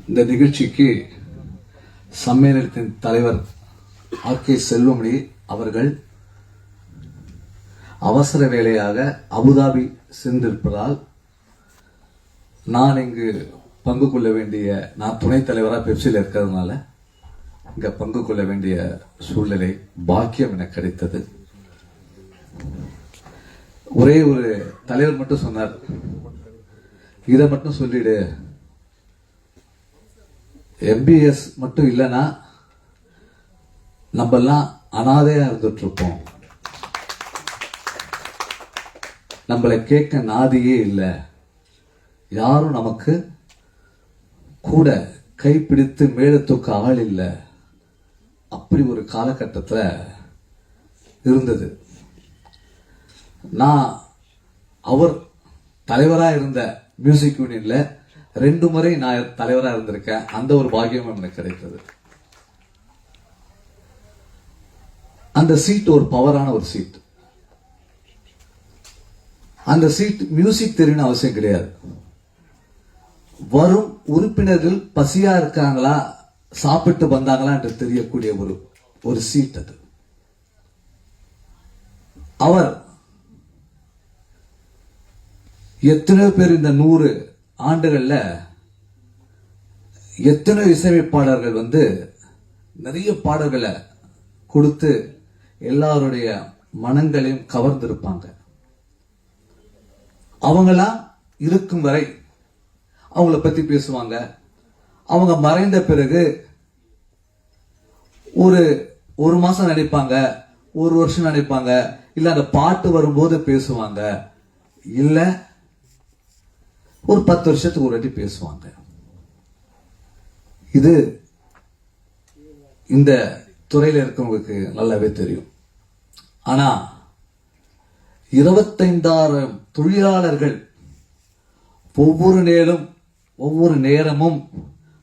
இந்த நிகழ்ச்சிக்கு சம்மேளனத்தின் தலைவர் ஆர்.கே. செல்வமணி அவர்கள் அவசர வேலையாக அபுதாபி சென்றிருப்பதால் நான் இங்கு பங்கு கொள்ள வேண்டிய, நான் துணைத் தலைவராக பெப்சியில் இருக்கிறதுனால இங்க பங்கு கொள்ள வேண்டிய சூழ்நிலை பாக்கியம் எனக்கு கிடைத்தது. ஒரே ஒரு தலைவர் மட்டும் சொன்னார், இதை மட்டும் சொல்லிடு, MBS மட்டும் இல்லைன்னா நம்ம எல்லாம் அனாதையா இருந்துட்டு இருப்போம், நம்மளை கேட்க நாதியே இல்லை, யாரும் நமக்கு கூட கைப்பிடித்து மேலே தூக்க ஆள் இல்லை, அப்படி ஒரு காலகட்டத்தில் இருந்தது. நான் அவர் தலைவராக இருந்த மியூசிக் யூனியன்ல 2 முறை நான் தலைவராக இருந்திருக்கேன். அந்த ஒரு பாக்கியம் எனக்கு கிடைத்தது. அந்த சீட் ஒரு பவரான ஒரு சீட். அந்த சீட் மியூசிக் தெரியணும் அவசியம் கிடையாது. வரும் உறுப்பினர்கள் பசியா இருக்காங்களா, சாப்பிட்டு வந்தாங்களா என்று தெரியக்கூடிய ஒரு சீட் அது. அவர் எத்தனையோ பேர் இந்த 100 ஆண்டுகள்ல எத்தனை இசையமைப்பாளர்கள் நிறைய பாடல்களை கொடுத்து எல்லாருடைய மனங்களையும் கவர்ந்திருப்பாங்க. அவங்களாம் இருக்கும் வரை அவங்கள பத்தி பேசுவாங்க. அவங்க மறைந்த பிறகு ஒரு மாசம் நினைப்பாங்க, ஒரு வருஷம் நினைப்பாங்க, இல்ல அந்த பாட்டு வரும்போது பேசுவாங்க, இல்ல ஒரு 10 வருஷத்துக்கு ஒரு வாட்டி பேசுவாங்க. இது இந்த துறையில இருக்கவங்களுக்கு நல்லாவே தெரியும். ஆனா 25,000 தொழிலாளர்கள் ஒவ்வொரு நேரமும்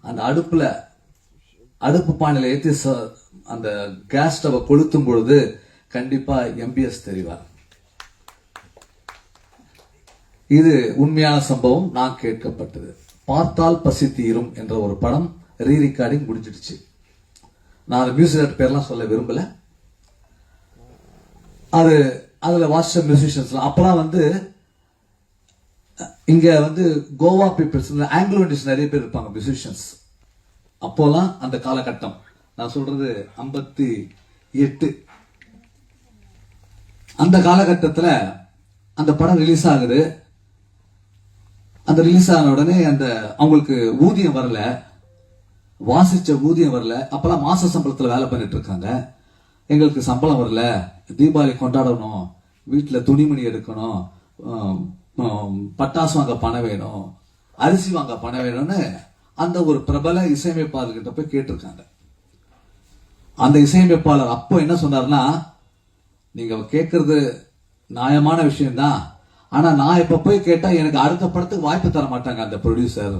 அந்த அடுப்பு பானையில ஏற்றி அந்த கேஸ் ஸ்டவ் கொளுத்தும் பொழுது கண்டிப்பா MBS தெரிவார். இது உண்மையான சம்பவம். நான் கேட்கப்பட்டது. பார்த்தால் பசி தீரும் என்ற ஒரு படம் ரீரிகார்டிங் முடிஞ்சிடுச்சு. நான் மியூசிக் பேர்லாம் சொல்ல விரும்பல. அதுல வாட்ஸ்அப் மியூசிஷியன்ஸ் அப்பெல்லாம் இங்க கோவா பீப்புள்ஸ், ஆங்கிலோ இண்டியன்ஸ் நிறைய பேர் இருப்பாங்க மியூசிஷியன்ஸ். அப்போலாம் அந்த காலகட்டம் நான் சொல்றது 58. அந்த காலகட்டத்தில் அந்த படம் ரிலீஸ் ஆகுது. அந்த ரிலீஸ் ஆன உடனே அவங்களுக்கு ஊதியம் வரல, வாசிச்ச ஊதியம் வரல. அப்பெல்லாம் மாச சம்பளத்தில் வேலை பண்ணிட்டு இருக்காங்க. எங்களுக்கு சம்பளம் வரல, தீபாவளி கொண்டாடணும், வீட்டில் துணிமணி எடுக்கணும், பட்டாசு வாங்க பணம் வேணும், அரிசி வாங்க பணம் வேணும்னு அந்த ஒரு பிரபல இசையமைப்பாளர்கிட்ட போய் கேட்டிருக்காங்க. அந்த இசையமைப்பாளர் அப்போ என்ன சொன்னார்னா, நீங்க கேட்கறது நியாயமான விஷயம்தான், ஆனா நான் இப்ப போய் கேட்டா எனக்கு அடுத்த படத்துக்கு வாய்ப்பு தர மாட்டாங்க அந்த ப்ரொடியூசர்.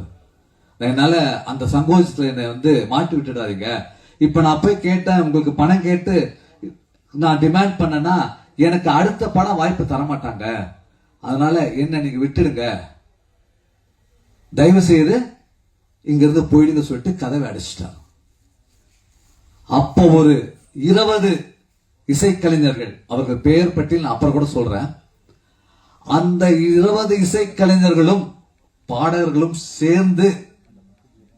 என்னால அந்த சங்கோஜத்துல என்னை மாட்டி விட்டுடாதீங்க. இப்ப நான் போய் கேட்டேன், உங்களுக்கு பணம் கேட்டு நான் டிமாண்ட் பண்ணனா எனக்கு அடுத்த படம் வாய்ப்பு தர மாட்டாங்க, அதனால என்ன நீங்க விட்டுடுங்க, தயவு செய்து இங்க இருந்து போயிடுங்க சொல்லிட்டு கதவை அடைச்சிட்டாங்க. அப்போ ஒரு 20 இசைக்கலைஞர்கள், அவர்கள் பெயர் பட்டியல் நான் அப்புறம் கூட சொல்றேன், அந்த 20 இசைக்கலைஞர்களும் பாடகர்களும் சேர்ந்து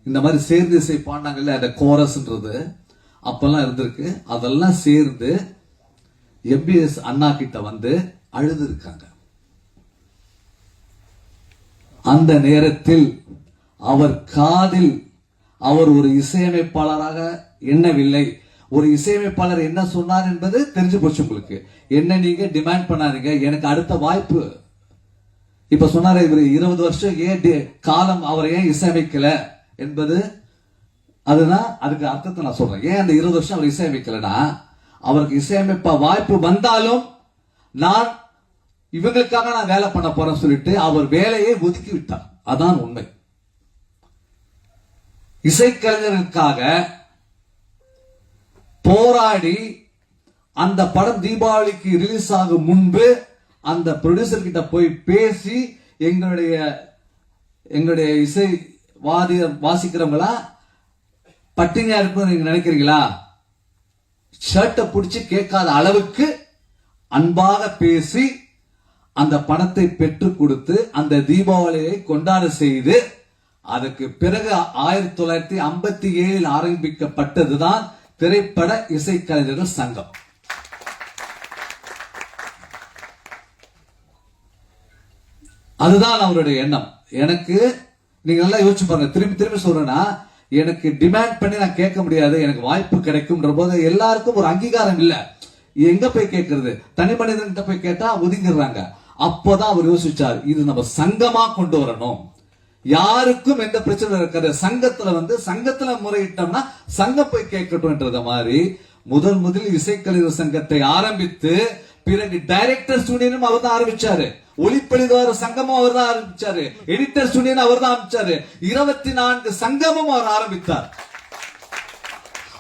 இந்த மாதிரி சேர்ந்து இசை பாடினாங்கல்ல, அந்த கோரஸ்ன்றது அப்பெல்லாம் இருந்திருக்கு. அதெல்லாம் சேர்ந்து MBS அண்ணா கிட்ட அழுது இருக்காங்க. அந்த நேரத்தில் அவர் காதில் அவர் ஒரு இசையமைப்பாளராக எண்ணவில்லை. ஒரு இசையமைப்பாளர் என்ன சொன்னார் என்பது தெரிஞ்சு போச்சு உங்களுக்கு. என்ன நீங்க டிமாண்ட் பண்ணாதீங்க, எனக்கு அடுத்த வாய்ப்பு. இப்ப சொன்னாரு இவர் 20 வருஷம் ஏன் காலம் அவர் ஏன் இசையமைக்கல என்பது, அதுதான் அதுக்கு அர்த்தத்தை நான் சொல்றேன். ஏன் அந்த 20 வருஷம் அவர் இசையமைக்கலனா, அவருக்கு இசையமைப்ப வாய்ப்பு வந்தாலும் நான் இவங்களுக்காக நான் வேலை பண்ண போறேன் சொல்லிட்டு அவர் வேலையை ஒதுக்கி விட்டார். அதான் உண்மை. இசைக்கலைஞர்களுக்காக போராடி அந்த படம் தீபாவளிக்கு ரிலீஸ் ஆகும் முன்பு அந்த ப்ரொடியூசர் கிட்ட போய் பேசி எங்களுடைய இசை வாசிக்கிறவங்களா பட்டினியா இருக்கும் நீங்க நினைக்கிறீங்களா? ஷர்ட்டை பிடிச்சி கேட்காத அளவுக்கு அன்பாக பேசி அந்த பணத்தை பெற்றுக் கொடுத்து அந்த தீபாவளியை கொண்டாட செய்து, அதுக்கு பிறகு 1957 ஆரம்பிக்கப்பட்டதுதான் திரைப்பட இசைக்கலைஞர்கள் சங்கம். அதுதான் அவருடைய எண்ணம். எனக்கு நீங்க நல்லா யோசிச்சு பாருங்க, திரும்பி திரும்பி சொல்றேன்னா, எனக்கு டிமாண்ட் பண்ணி நான் கேட்க முடியாது, எனக்கு வாய்ப்பு கிடைக்கும்ன்ற போது எல்லாருக்கும் ஒரு அங்கீகாரம் இல்ல. எங்க போய் கேட்கறது? தனி மனிதன்கிட்ட போய் கேட்டா ஒதுங்கிடுறாங்க. அப்போதான் அவர் யோசிச்சார், இது நம்ம சங்கமா கொண்டு வரணும், யாருக்கும் எந்த பிரச்சனை இருக்காது, சங்கத்துல முறையிட்டோம்னா சங்கம் போய் கேட்கட்டும்ன்றத மாதிரி முதலில் இசைக்கலைஞர் சங்கத்தை ஆரம்பித்து, பிறகு டைரக்டர்ஸ் யூனியனும் அவர் தான் ஆரம்பிச்சாரு, ஒளிப்பதிவாளர் சங்கமும் அவர் தான் ஆரம்பிச்சாரு, எடிட்டர்ஸ் யூனியன் அவர் தான் ஆரம்பிச்சாரு, 24 சங்கமும் அவர் ஆரம்பித்தார்.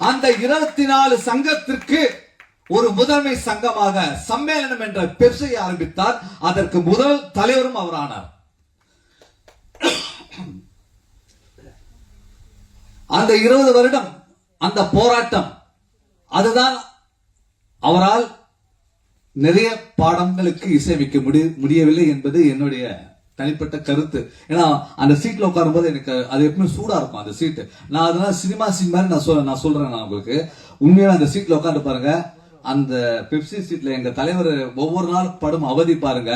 அந்த 24 சங்கத்திற்கு ஒரு முதன்மை சங்கமாக சம்மேளனம் என்ற பெருசையை ஆரம்பித்தார். அதற்கு முதல் தலைவரும் அவர் ஆனார். அந்த 20 வருடம் அந்த போராட்டம், அதுதான் அவரால் நிறைய பாடங்களுக்கு இசையமைக்க முடியவில்லை என்பது என்னுடைய தனிப்பட்ட கருத்து. ஏன்னா அந்த சீட்ல உட்காரும் போது எனக்கு அது எப்பவுமே சூடா இருக்கும் அந்த சீட்டு. நான் அதெல்லாம் சினிமா சீன் மாதிரி நான் சொல்றேன். நான் உங்களுக்கு உண்மையான அந்த சீட்ல உட்காந்து பாருங்க, அந்த பெப்சி சீட்ல எங்க தலைவர் ஒவ்வொரு நாள் படும் அவதி பாருங்க.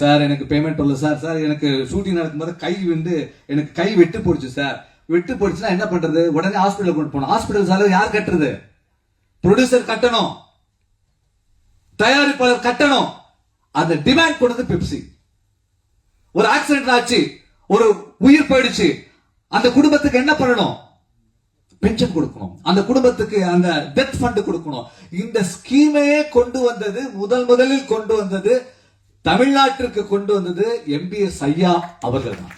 சார் எனக்கு பேமெண்ட் வரல சார், சார் எனக்கு ஷூட்டிங் நடக்கும்போது எனக்கு கை வெட்டு போடுச்சு சார், வெட்டு போடுச்சுன்னா என்ன பண்றது, உடனே ஹாஸ்பிட்டல் கொண்டு போனோம். ஹாஸ்பிட்டல் செலவு யார் கட்டுறது? ப்ரொடியூசர் கட்டணும், தயாரிப்பாளர் கட்டணும். அந்த டிமாண்ட் கொடுத்து பெப்சி. ஒரு ஆக்சிடென்ட் ஆச்சு, ஒரு உயிர் போயிடுச்சு, அந்த குடும்பத்துக்கு என்ன பண்ணணும்? பென்ஷன் கொடுக்கணும், அந்த குடும்பத்துக்கு அந்த டெத் ஃபண்ட் கொடுக்கணும். இந்த ஸ்கீமையே கொண்டு வந்தது, முதலில் கொண்டு வந்தது, தமிழ்நாட்டிற்கு கொண்டு வந்தது எம்பிஎஸ் ஐயா அவர்கள் தான்.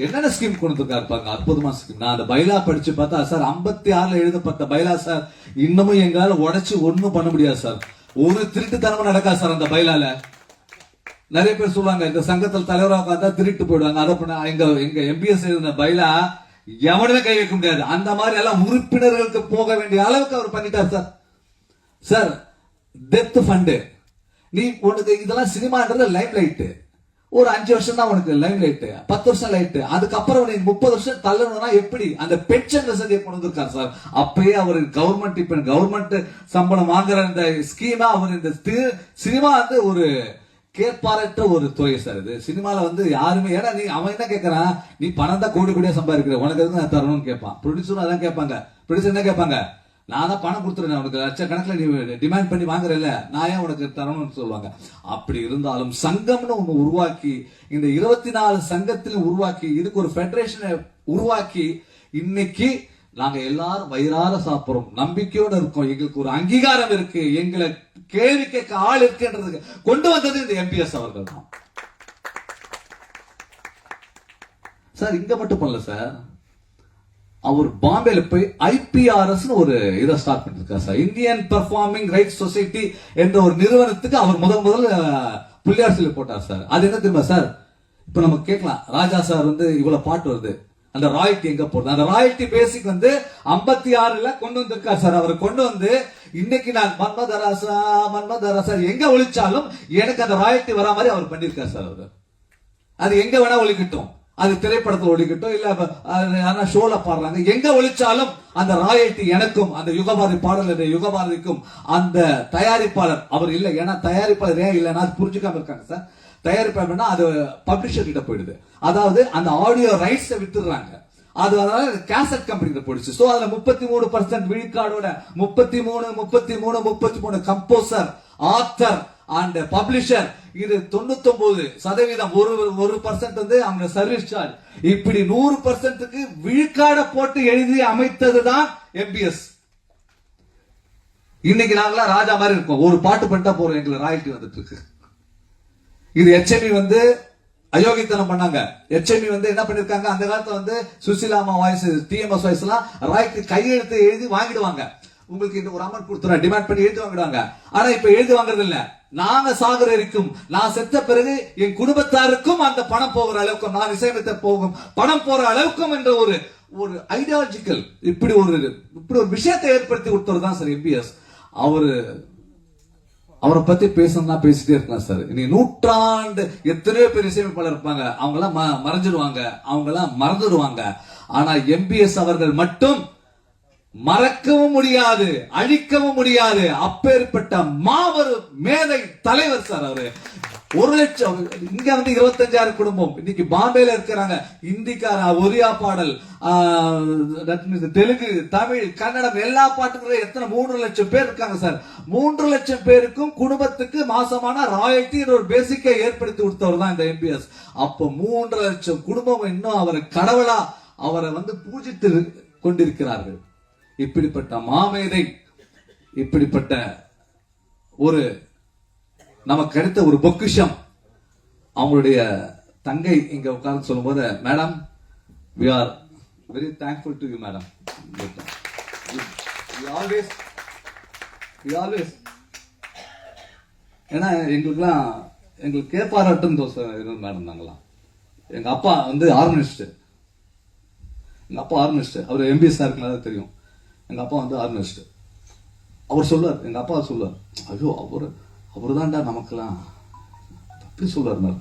என்னென்ன ஸ்கீம் கொடுத்துருக்காரு பாருங்க, அற்புதமான ஸ்கீம். நான் அந்த பைலா படிச்சு பார்த்தா சார், 56 எழுதப்பட்ட பைலா சார், இன்னமும் எங்களால உடைச்சு ஒண்ணும் பண்ண முடியாது சார். ஒரு திருட்டுத்தனமும் நடக்காது சார் அந்த பைலால. நிறைய பேர் சொல்லுவாங்க, இந்த சங்கத்தில் தலைவராக உட்காந்தா திருட்டு போயிடுவாங்க, அதை பண்ண. எங்க எம்பிஎஸ் எழுதின பைலா எவனுமே கை வைக்க முடியாது. அந்த மாதிரி எல்லாம் உறுப்பினர்களுக்கு போக வேண்டிய அளவுக்கு அவர் பண்ணிட்டார் சார். சார் டெத் ஃபண்டு, நீ உனக்கு இதெல்லாம் சினிமான்றது லைம் லைட். ஒரு 5 வருஷம் தான் உனக்கு லைம் லைட், 10 வருஷம் லைட், அதுக்கப்புறம் 30 வருஷம் தள்ளணும்னா எப்படி? அந்த பென்ஷன் வசதியை கொண்டு வந்திருக்காரு சார். அப்பயே அவர் கவர்மெண்ட் சம்பளம் வாங்குற அந்த ஸ்கீமா அவர் இந்த சினிமா ஒரு கேட்பாரற்ற ஒரு துறை சார். இது சினிமால யாருமே, ஏன்னா அவன் என்ன கேட்கறான், நீ பணம் தான் கோடி கோடியா சம்பாதிக்கிற, உனக்கு எதுவும் நான் தரணும்னு கேட்பான். ப்ரொடியூசரும் அதான் கேட்பாங்க. ப்ரொடியூசர் என்ன கேட்பாங்க, நான் தான் பணம் கொடுத்துறேன், உனக்கு லட்சக்கணக்கில் நீ டிமாண்ட் பண்ணி வாங்குறல, நான் ஏன் உனக்கு தரணும்னு சொல்லுவாங்க. அப்படி இருந்தாலும் சங்கம்னு ஒண்ணு உருவாக்கி, இந்த 24 சங்கத்திலும் உருவாக்கி, இதுக்கு ஒரு ஃபெடரேஷனை உருவாக்கி, இன்னைக்கு நாங்க எல்லாரும் வயிறார சாப்பிடுறோம், நம்பிக்கையோடு இருக்கோம், எங்களுக்கு ஒரு அங்கீகாரம் இருக்கு, எங்களை கேள்வி கேட்க ஆள் இருக்குன்றதுக்கு கொண்டு வந்தது இந்த எம்பிஎஸ் அவர்கள் தான் சார். இங்க மட்டும் பண்ணல சார், அவர் பாம்பேல போய் IPRS ஒரு இதை ஸ்டார்ட் பண்ணிருக்காரு sir. Indian performing rights society என்ற ஒரு நிறுவனத்துக்கு அவர் முதல்ல புள்ளியார் சொல்லி போட்டார் சார். அது என்ன தெரியுமா சார், இப்ப நம்ம கேட்கலாம், ராஜா சார் இவ்வளவு பாட்டு வருது, அந்த ராயல்டி எங்க போடுது? அந்த ராயல்டி பேசிக் 56ல கொண்டு வந்திருக்காரு சார். அவர் கொண்டு வந்து இன்னைக்கு நான் மன்மதராசா எங்க ஒழிச்சாலும் எனக்கு அந்த ராயல்டி வரா மாதிரி அவர் பண்ணிருக்காரு சார். அவர் அது எங்க வேணா ஒழிக்கட்டும், அது திரைப்படத்தில் ஒழிக்கட்டும், இல்ல ஷோல பாடுறாங்க, எங்க ஒழிச்சாலும் அந்த ராயல்டி எனக்கும், அந்த யுகபாரதி பாடல் யுகபாரதிக்கும் அந்த தயாரிப்பாளர் அவர் இல்லை. ஏன்னா தயாரிப்பாளர் ஏன் இல்லைன்னா அது புரிஞ்சுக்காம இருக்காங்க சார். தயாரிப்பாளர்னா அது பப்ளிஷர் கிட்ட போயிடுது, அதாவது அந்த ஆடியோ ரைட்ஸ் வித்துடுறாங்க, அது அதனால கேசட் கம்பெனி போயிடுச்சு. சோ அதுல 33% விழுக்காடோட 33 கம்போசர், ஆத்தர் அண்ட் பப்ளிஷர், இது 99%, 1% அவங்க சர்வீஸ் சார்ஜ். இப்படி 100%க்கு விழுக்காட போட்டு எழுதி அமைத்ததுதான் எம்பிஎஸ். இன்னைக்கு நாங்களாம் ராஜா மாதிரி இருக்கோம், ஒரு பாட்டு பண்ணிட்டா போறோம், எங்களுக்கு ராயல்டி வந்துட்டு இருக்கு. இது HMI அயோக்கியத்தனம் பண்ணாங்க. HMI என்ன பண்ணிருக்காங்க, அந்த காலத்துல சுசிலாமா வாய்ஸ், TMS வாய்ஸ் எல்லாம் ராய்க்கு கையெழுத்து எழுதி வாங்கிடுவாங்க. உங்களுக்கு இந்த ஒரு அமௌண்ட் கொடுத்துறேன் டிமாண்ட் பண்ணி எழுதி வாங்கிடுவாங்க. ஆனா இப்ப எழுதி வாங்குறது இல்ல, நாங்க சாகுற வரைக்கும், நான் செத்த பிறகு என் குடும்பத்தாருக்கும் அந்த பணம் போகிற அளவுக்கும், நான் இசையமைத்த போகும் பணம் போற அளவுக்கும் என்ற ஒரு ஐடியாலஜிக்கல் இப்படி ஒரு விஷயத்தை ஏற்படுத்தி கொடுத்தவர் தான் சார் எம்பிஎஸ். அவரை பத்தி பேசணும்னா பேசிட்டே இருக்கலாம் சார். இனி நூற்றாண்டு எத்தனையோ பேர் இசையமைப்பாளர் இருப்பாங்க, அவங்க எல்லாம் மறைஞ்சிடுவாங்க, அவங்க எல்லாம் மறந்துடுவாங்க. ஆனா எம்பிஎஸ் அவர்கள் மட்டும் மறக்கவும் முடியாது, அழிக்கவும் முடியாது. அப்பேற்பட்ட மாபெரும் மேதை தலைவர் சார் அவரு. 1 லட்சம், இங்க வந்து 25,000 குடும்பம் இன்னைக்கு பாம்பேல இருக்கிறாங்க. இந்திக்கார, ஒரியா பாடல், தெலுங்கு, தமிழ், கன்னடம் எல்லா பாட்டுகளும் எத்தனை 3 லட்சம் பேர் இருக்காங்க சார். 3 லட்சம் பேருக்கும் குடும்பத்துக்கு மாசமான ராயல்டி ஒரு பேசிக்கை ஏற்படுத்தி கொடுத்தவர் தான் இந்த எம்பிஎஸ். அப்ப 3 லட்சம் குடும்பம் இன்னும் அவரை கடவுளா அவரை வந்து பூஜித்து கொண்டிருக்கிறார்கள். இப்படிப்பட்ட மாமேதை, இப்படிப்பட்ட ஒரு நமக்கு கிடைத்த ஒரு பொக்கிஷம். அவங்களுடைய தங்கை இங்க உட்கார்ந்து சொல்லும் போது, madam we are very thankful to you madam. we always ஏன்னா எங்களுக்கு கேப்பாராட்டும் தோசை மேடம். நாங்களாம், எங்க அப்பா வந்து ஆர்கனிஸ்ட், அவர் எம்பிஎஸ் சாருக்கு தெரியும். எங்க அப்பா வந்து ஆர்கனிஸ்ட். அவர் சொல்லுவார், எங்க அப்பா சொல்லுவார், ஐயோ அவரு தான்டா நமக்கெல்லாம் அப்படி சொல்லுவார்.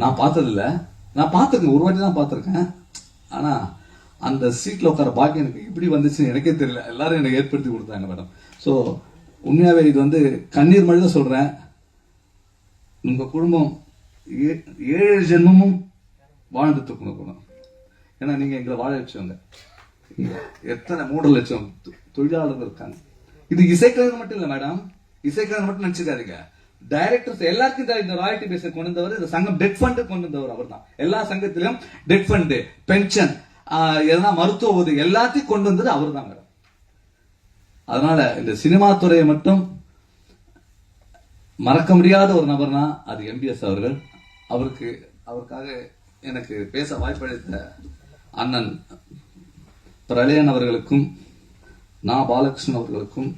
நான் பார்த்ததில்ல, நான் பார்த்துருக்கேன், ஒரு வாட்டி தான் பார்த்துருக்கேன். ஆனா அந்த சீட்ல உட்கார பாக்கியம் எனக்கு இப்படி வந்துச்சுன்னு எனக்கே தெரியல. எல்லாரும் எனக்கு ஏற்படுத்தி கொடுத்தாங்க மேடம். ஸோ உண்மையாவே இது வந்து கண்ணீர் மழை தான் சொல்றேன். உங்க குடும்பம் 7 ஜென்மமும் வாழ்ந்து தூக்கணும். ஏன்னா நீங்க எங்களை வாழ வச்சவங்க. எத்தனை 3 லட்சம் தொழிலாளர்கள் இருக்காங்க. இது இசைக்கலைஞர் மட்டும் இல்ல மேடம், இசைக்கலைஞர் மட்டும் நினைச்சுக்காதீங்க. டைரக்டர்ஸ் எல்லாருக்கும் இந்த ராயல்டி பேஸை கொண்டு வந்தவர், இந்த சங்கம் டெட் ஃபண்ட் கொண்டு வந்தவர் அவர் தான். எல்லா சங்கத்திலும் டெட் ஃபண்ட், பென்ஷன், எதனா மருத்துவ உதவி எல்லாத்தையும் கொண்டு வந்தது அவர் தான் மேடம். அதனால இந்த சினிமா துறையை மட்டும் மறக்க முடியாத ஒரு நபர்னா அது எம்பிஎஸ் அவர்கள். அவருக்காக எனக்கு பேச வாய்ப்பளித்த அண்ணன் பிரளயன் அவர்களுக்கும், நா பாலகிருஷ்ணன் அவர்களுக்கும்,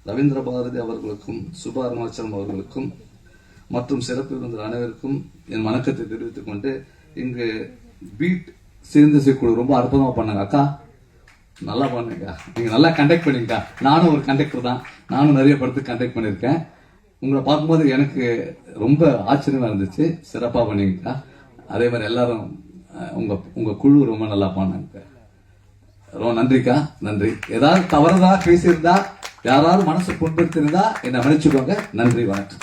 ரவீந்திர பாரதி அவர்களுக்கும், சுபா அருணாச்சலம் அவர்களுக்கும் மற்றும் சிறப்பு விருந்தினர் அனைவருக்கும் என் வணக்கத்தை தெரிவித்துக் கொண்டு, இங்கு பீட் சேர்ந்து குழு ரொம்ப அற்புதமா பண்ணாங்க. அக்கா நல்லா பண்ணுங்க, நீங்க நல்லா கண்டக்ட் பண்ணீங்கக்கா. நானும் ஒரு கண்டக்டர் தான், நானும் நிறைய படத்துக்கு கண்டக்ட் பண்ணிருக்கேன். உங்களை பார்க்கும்போது எனக்கு ரொம்ப ஆச்சரியமா இருந்துச்சு. சிறப்பா பண்ணீங்கக்கா. அதே மாதிரி எல்லாரும் உங்க குழு ரொம்ப நல்லா பண்ணாங்க. ரொம்ப நன்றிக்கா, நன்றி. ஏதாவது தவறுதா பேசியிருந்தா, யாராவது மனசு புண்படுத்திருந்தா என்னை மன்னிச்சுக்கோங்க. நன்றி, வணக்கம்.